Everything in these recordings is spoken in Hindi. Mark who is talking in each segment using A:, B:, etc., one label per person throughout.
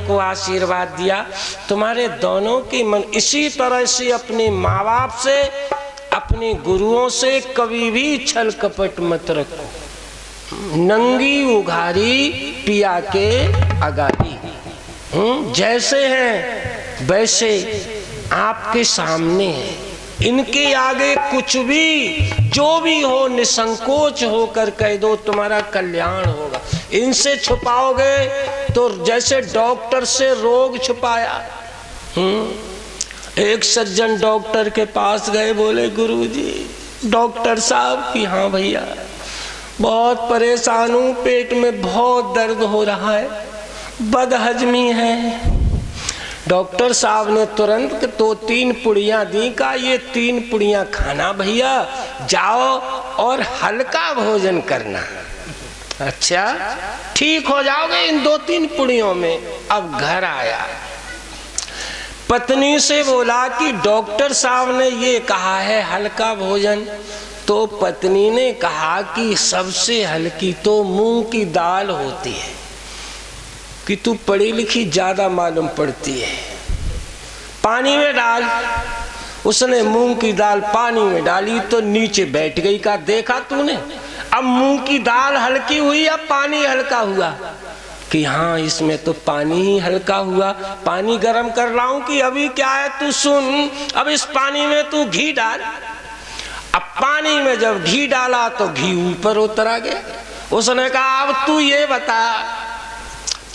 A: को आशीर्वाद दिया। तुम्हारे दोनों की मन इसी तरह से अपने माँ बाप से, अपने गुरुओं से कभी भी छल कपट मत रखो। नंगी उघारी पिया के अगारी, जैसे हैं वैसे आपके सामने है। इनके आगे कुछ भी जो भी हो निसंकोच होकर कह दो, तुम्हारा कल्याण होगा। इनसे छुपाओगे तो जैसे डॉक्टर से रोग छुपाया। एक सज्जन डॉक्टर के पास गए, बोले गुरुजी डॉक्टर साहब कि हाँ भैया बहुत परेशान हूँ, पेट में बहुत दर्द हो रहा है, बदहजमी है। डॉक्टर साहब ने तुरंत 2-3 पुड़ियाँ दी। का ये 3 पुड़ियाँ खाना भैया, जाओ और हल्का भोजन करना। अच्छा ठीक हो जाओगे इन 2-3 पुड़ियों में। अब घर आया, पत्नी से बोला कि डॉक्टर साहब ने ये कहा है हल्का भोजन। तो पत्नी ने कहा कि सबसे हल्की तो मूंग की दाल होती है, कि तू पढ़ी लिखी ज्यादा मालूम पड़ती है, पानी में डाल। उसने मूंग की दाल पानी में डाली तो नीचे बैठ गई। का देखा तूने, अब मूंग की दाल हल्की हुई या पानी हल्का हुआ? कि हाँ इसमें तो पानी ही हल्का हुआ। पानी गर्म कर रहा हूं कि अभी क्या है तू सुन, अब इस पानी में तू घी डाल। अब पानी में जब घी डाला तो घी ऊपर उतर आ गया। उसने कहा अब तू ये बता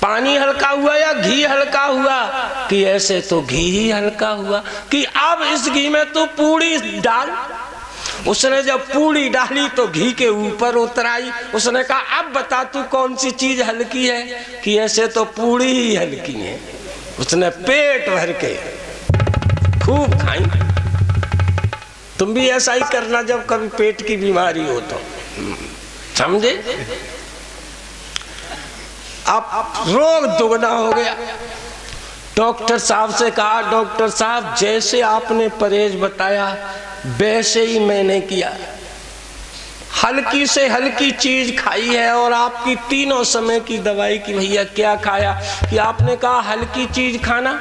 A: पानी हल्का हुआ या घी हल्का हुआ? कि ऐसे तो घी ही हल्का हुआ। कि अब इस घी में तू पूड़ी डाल। उसने जब पूड़ी डाली तो घी के ऊपर उतर आई। उसने कहा अब बता तू कौन सी चीज हल्की है? कि ऐसे तो पूड़ी ही हल्की है। उसने पेट भर के खूब खाई। तुम भी ऐसा ही करना जब कभी पेट की बीमारी हो तो, समझे? अब रोग दुगना हो गया। डॉक्टर साहब से कहा डॉक्टर साहब जैसे आपने परहेज बताया वैसे ही मैंने किया, हल्की से हल्की चीज खाई है। और आपकी तीनों समय की दवाई की भैया क्या खाया? कि आपने कहा हल्की चीज खाना।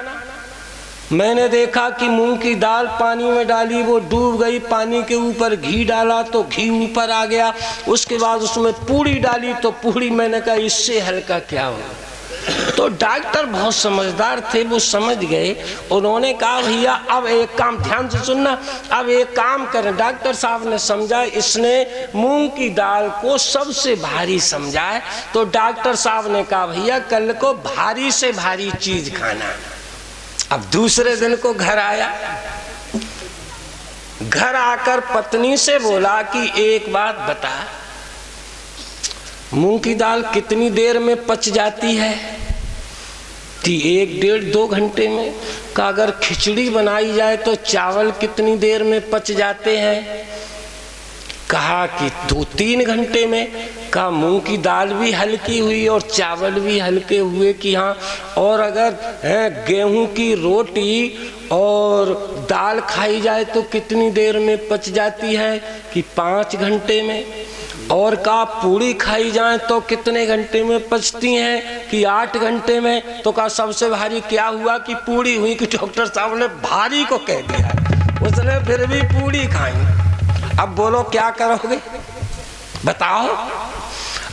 A: मैंने देखा कि मूंग की दाल पानी में डाली, वो डूब गई, पानी के ऊपर घी डाला तो घी ऊपर आ गया। उसके बाद उसमें पूड़ी डाली तो पूड़ी, मैंने कहा इससे हल्का क्या हो? तो डॉक्टर बहुत समझदार थे, वो समझ गए। उन्होंने कहा भैया अब एक काम, ध्यान से सुनना, अब एक काम करें। डॉक्टर साहब ने समझा, इसने मूंग की दाल को सबसे भारी समझा है। तो डॉक्टर साहब ने कहा भैया कल को भारी से भारी चीज खाना। अब दूसरे दिन को घर आया, घर आकर पत्नी से बोला कि एक बात बता, मूंग की दाल कितनी देर में पच जाती है? कि 1-1.5-2 घंटे में। का अगर खिचड़ी बनाई जाए तो चावल कितनी देर में पच जाते हैं? कहा कि 2-3 घंटे में। का मूंग की दाल भी हल्की हुई और चावल भी हल्के हुए। कि हाँ, और अगर गेहूं की रोटी और दाल खाई जाए तो कितनी देर में पच जाती है? कि 5 घंटे में। और का पूड़ी खाई जाए तो कितने घंटे में पचती हैं? कि 8 घंटे में। तो का सबसे भारी क्या हुआ? कि पूड़ी हुई। कि डॉक्टर साहब ने भारी को कह दिया, उसने फिर भी पूड़ी खाई। अब बोलो क्या करोगे, बताओ?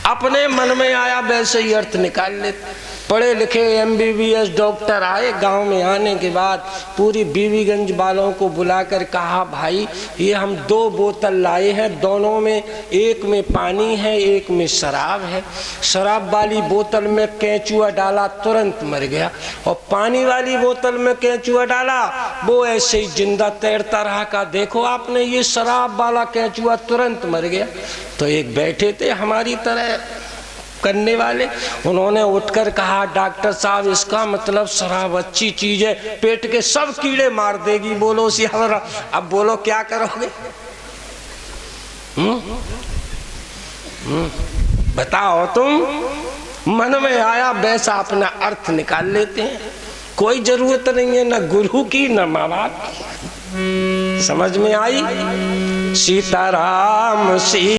A: अपने मन में आया वैसे ही अर्थ निकाल लेते। पढ़े लिखे MBBS डॉक्टर आए। गांव में आने के बाद पूरी बीवीगंज वालों को बुलाकर कहा भाई ये हम 2 बोतल लाए हैं, दोनों में एक में पानी है एक में शराब है। शराब वाली बोतल में केंचुआ डाला तुरंत मर गया, और पानी वाली बोतल में केंचुआ डाला वो ऐसे ही जिंदा तैरता रहा। का देखो आपने, ये शराब वाला केंचुआ तुरंत मर गया। तो एक बैठे थे हमारी तरह करने वाले, उन्होंने उठकर कहा डॉक्टर साहब इसका मतलब शराब अच्छी चीज है, पेट के सब कीड़े मार देगी। बोलो सियावर, अब बोलो क्या करोगे? बताओ तुम। मन में आया वैसा अपना अर्थ निकाल लेते हैं। कोई जरूरत नहीं है न गुरु की न माँ बाप की। समझ में आई? सीताराम सी